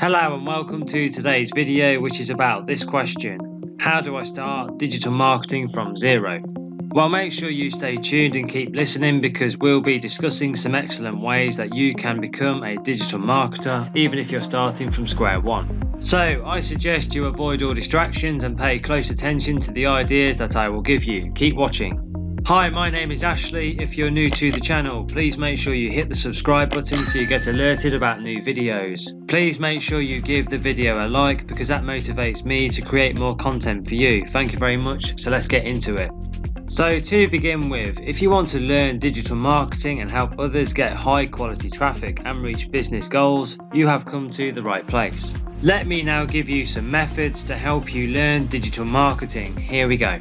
Hello and welcome to today's video, which is about this question: how do I start digital marketing from zero? Well, make sure you stay tuned and keep listening, because we'll be discussing some excellent ways that you can become a digital marketer even if you're starting from square one. So I suggest you avoid all distractions and pay close attention to the ideas that I will give you. Keep watching. Hi, my name is Ashley. If you're new to the channel, please make sure you hit the subscribe button so you get alerted about new videos. Please make sure you give the video a like, because that motivates me to create more content for you. Thank you very much. So let's get into it. So to begin with, if you want to learn digital marketing and help others get high quality traffic and reach business goals, you have come to the right place. Let me now give you some methods to help you learn digital marketing. Here we go.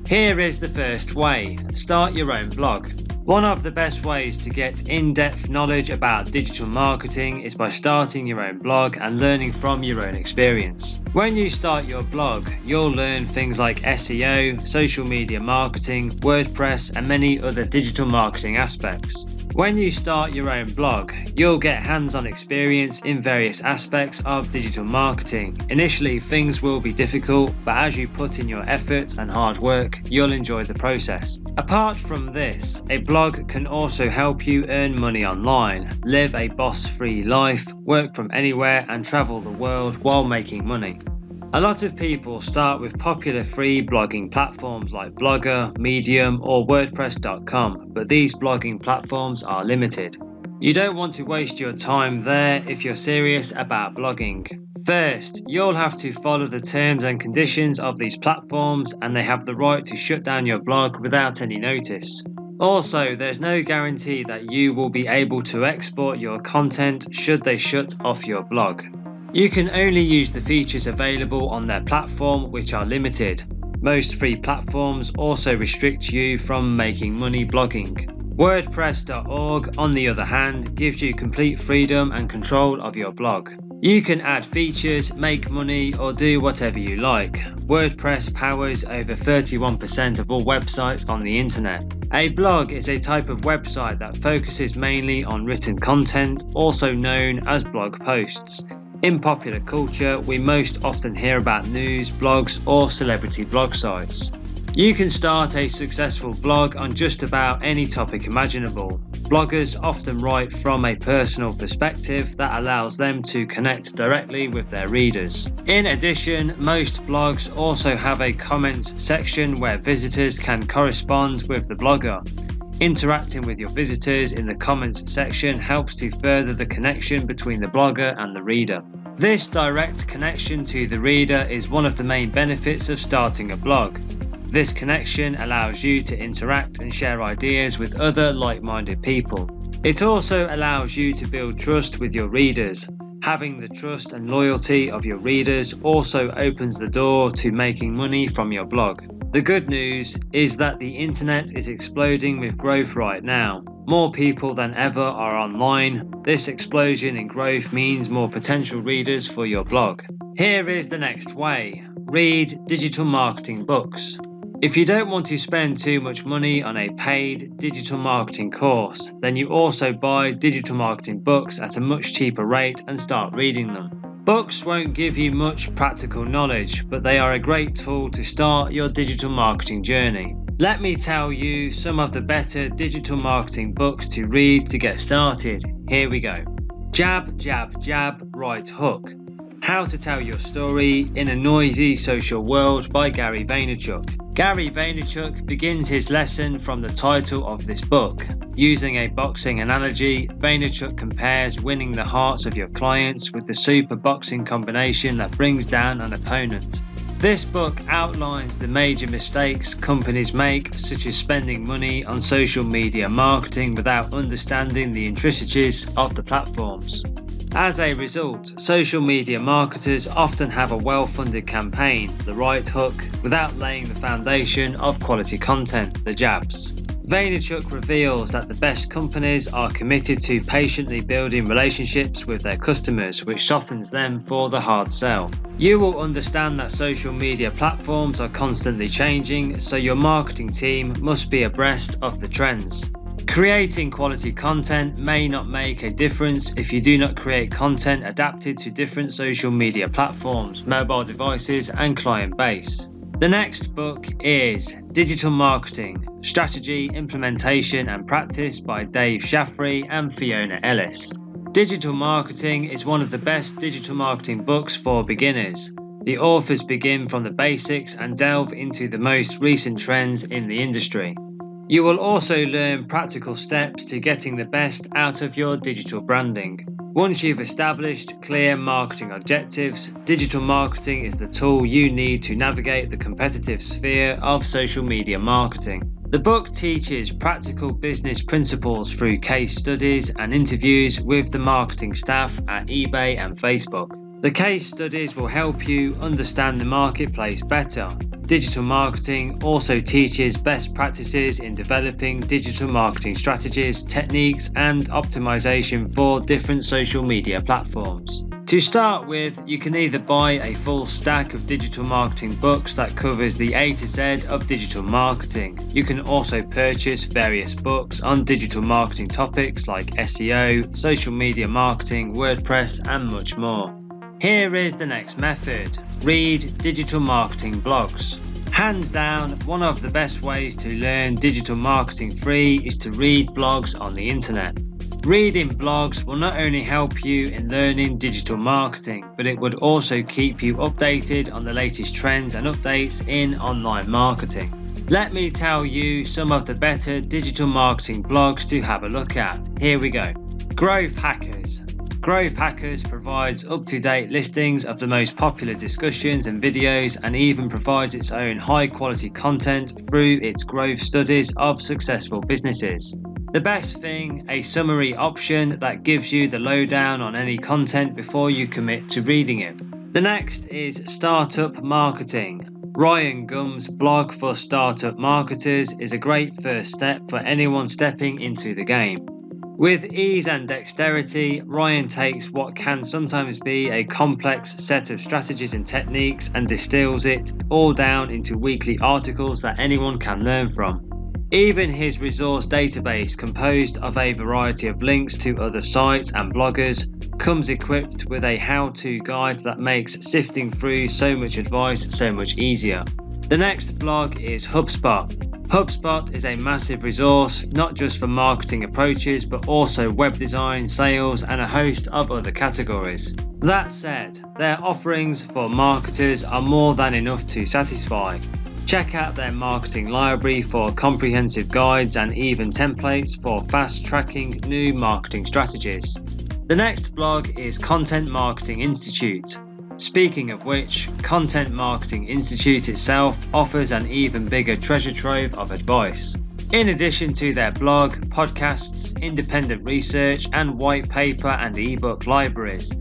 Here is the first way: start your own blog. One of the best ways to get in-depth knowledge about digital marketing is by starting your own blog and learning from your own experience. When you start your blog, you'll learn things like SEO, social media marketing, WordPress, and many other digital marketing aspects. When you start your own blog, you'll get hands-on experience in various aspects of digital marketing. Initially, things will be difficult, but as you put in your efforts and hard work, you'll enjoy the process. Apart from this, a blog can also help you earn money online, live a boss-free life, work from anywhere, and travel the world while making money. A lot of people start with popular free blogging platforms like Blogger, Medium, or WordPress.com, but these blogging platforms are limited. You don't want to waste your time there if you're serious about blogging. First, you'll have to follow the terms and conditions of these platforms, and they have the right to shut down your blog without any notice. Also, there's no guarantee that you will be able to export your content should they shut off your blog. You can only use the features available on their platform, which are limited. Most free platforms also restrict you from making money blogging. WordPress.org, on the other hand, gives you complete freedom and control of your blog. You can add features, make money, or do whatever you like. WordPress powers over 31% of all websites on the internet. A blog is a type of website that focuses mainly on written content, also known as blog posts. In popular culture, we most often hear about news, blogs, or celebrity blog sites. You can start a successful blog on just about any topic imaginable. Bloggers often write from a personal perspective that allows them to connect directly with their readers. In addition, most blogs also have a comments section where visitors can correspond with the blogger. Interacting with your visitors in the comments section helps to further the connection between the blogger and the reader. This direct connection to the reader is one of the main benefits of starting a blog. This connection allows you to interact and share ideas with other like-minded people. It also allows you to build trust with your readers. Having the trust and loyalty of your readers also opens the door to making money from your blog. The good news is that the internet is exploding with growth right now. More people than ever are online. This explosion in growth means more potential readers for your blog. Here is the next way: read digital marketing books. If you don't want to spend too much money on a paid digital marketing course, then you also buy digital marketing books at a much cheaper rate and start reading them. Books won't give you much practical knowledge, but they are a great tool to start your digital marketing journey. Let me tell you some of the better digital marketing books to read to get started. Here we go. Jab, Jab, Jab, Right Hook. How to Tell Your Story in a Noisy Social World by Gary Vaynerchuk. Gary Vaynerchuk begins his lesson from the title of this book. Using a boxing analogy, Vaynerchuk compares winning the hearts of your clients with the super boxing combination that brings down an opponent. This book outlines the major mistakes companies make, such as spending money on social media marketing without understanding the intricacies of the platforms. As a result, social media marketers often have a well-funded campaign, the right hook, without laying the foundation of quality content, the jabs. Vaynerchuk reveals that the best companies are committed to patiently building relationships with their customers, which softens them for the hard sell. You will understand that social media platforms are constantly changing, so your marketing team must be abreast of the trends. Creating quality content may not make a difference if you do not create content adapted to different social media platforms, mobile devices, and client base. The next book is Digital Marketing: Strategy, Implementation and Practice by Dave Shaffrey and Fiona Ellis. Digital Marketing is one of the best digital marketing books for beginners. The authors begin from the basics and delve into the most recent trends in the industry. You will also learn practical steps to getting the best out of your digital branding. Once you've established clear marketing objectives, digital marketing is the tool you need to navigate the competitive sphere of social media marketing. The book teaches practical business principles through case studies and interviews with the marketing staff at eBay and Facebook. The case studies will help you understand the marketplace better. Digital marketing also teaches best practices in developing digital marketing strategies, techniques, and optimization for different social media platforms. To start with, you can either buy a full stack of digital marketing books that covers the A to Z of digital marketing. You can also purchase various books on digital marketing topics like SEO, social media marketing, WordPress, and much more. Here is the next method. Read digital marketing blogs. Hands down, one of the best ways to learn digital marketing free is to read blogs on the internet. Reading blogs will not only help you in learning digital marketing, but it would also keep you updated on the latest trends and updates in online marketing. Let me tell you some of the better digital marketing blogs to have a look at. Here we go. Growth Hackers. Growth Hackers provides up-to-date listings of the most popular discussions and videos, and even provides its own high-quality content through its growth studies of successful businesses. The best thing, a summary option that gives you the lowdown on any content before you commit to reading it. The next is Startup Marketing. Ryan Gum's blog for startup marketers is a great first step for anyone stepping into the game. With ease and dexterity, Ryan takes what can sometimes be a complex set of strategies and techniques and distills it all down into weekly articles that anyone can learn from. Even his resource database, composed of a variety of links to other sites and bloggers, comes equipped with a how-to guide that makes sifting through so much advice so much easier. The next blog is HubSpot. HubSpot is a massive resource, not just for marketing approaches, but also web design, sales, and a host of other categories. That said, their offerings for marketers are more than enough to satisfy. Check out their marketing library for comprehensive guides and even templates for fast-tracking new marketing strategies. The next blog is Content Marketing Institute. Speaking of which, Content Marketing Institute itself offers an even bigger treasure trove of advice. In addition to their blog, podcasts, independent research, and white paper and ebook libraries,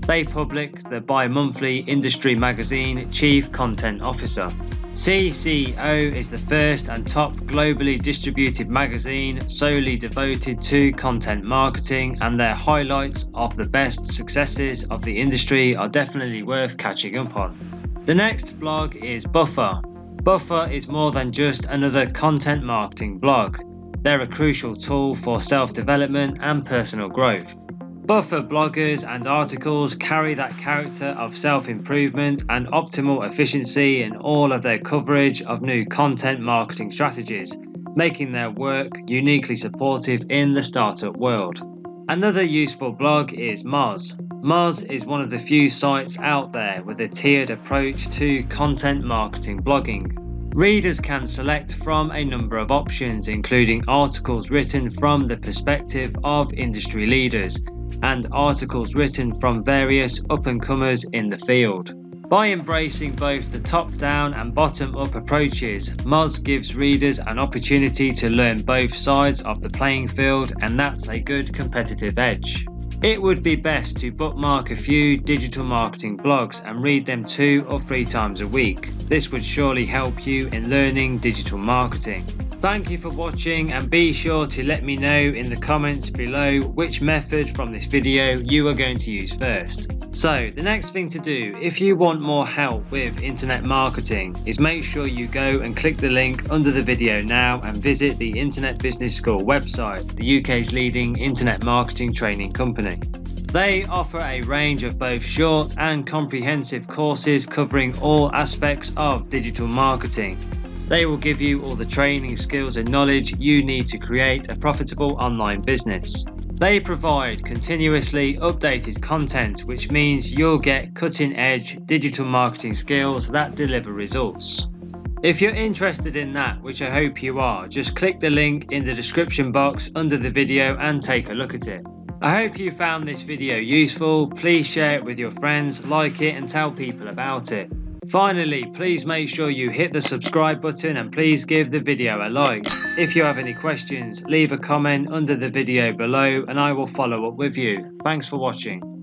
they publish the bi-monthly industry magazine Chief Content Officer. CCO is the first and top globally distributed magazine solely devoted to content marketing, and their highlights of the best successes of the industry are definitely worth catching up on. The next blog is Buffer. Buffer is more than just another content marketing blog. They're a crucial tool for self-development and personal growth. Buffer bloggers and articles carry that character of self-improvement and optimal efficiency in all of their coverage of new content marketing strategies, making their work uniquely supportive in the startup world. Another useful blog is Moz. Moz is one of the few sites out there with a tiered approach to content marketing blogging. Readers can select from a number of options, including articles written from the perspective of industry leaders and articles written from various up-and-comers in the field. By embracing both the top-down and bottom-up approaches, Moz gives readers an opportunity to learn both sides of the playing field, and that's a good competitive edge. It would be best to bookmark a few digital marketing blogs and read them 2 or 3 times a week. This would surely help you in learning digital marketing. Thank you for watching, and be sure to let me know in the comments below which method from this video you are going to use first. So the next thing to do if you want more help with internet marketing is make sure you go and click the link under the video now and visit the Internet Business School website, the UK's leading internet marketing training company. They offer a range of both short and comprehensive courses covering all aspects of digital marketing. They will give you all the training, skills and knowledge you need to create a profitable online business. They provide continuously updated content, which means you'll get cutting-edge digital marketing skills that deliver results. If you're interested in that, which I hope you are, just click the link in the description box under the video and take a look at it. I hope you found this video useful. Please share it with your friends, like it and tell people about it. Finally, please make sure you hit the subscribe button and please give the video a like. If you have any questions, leave a comment under the video below and I will follow up with you. Thanks for watching.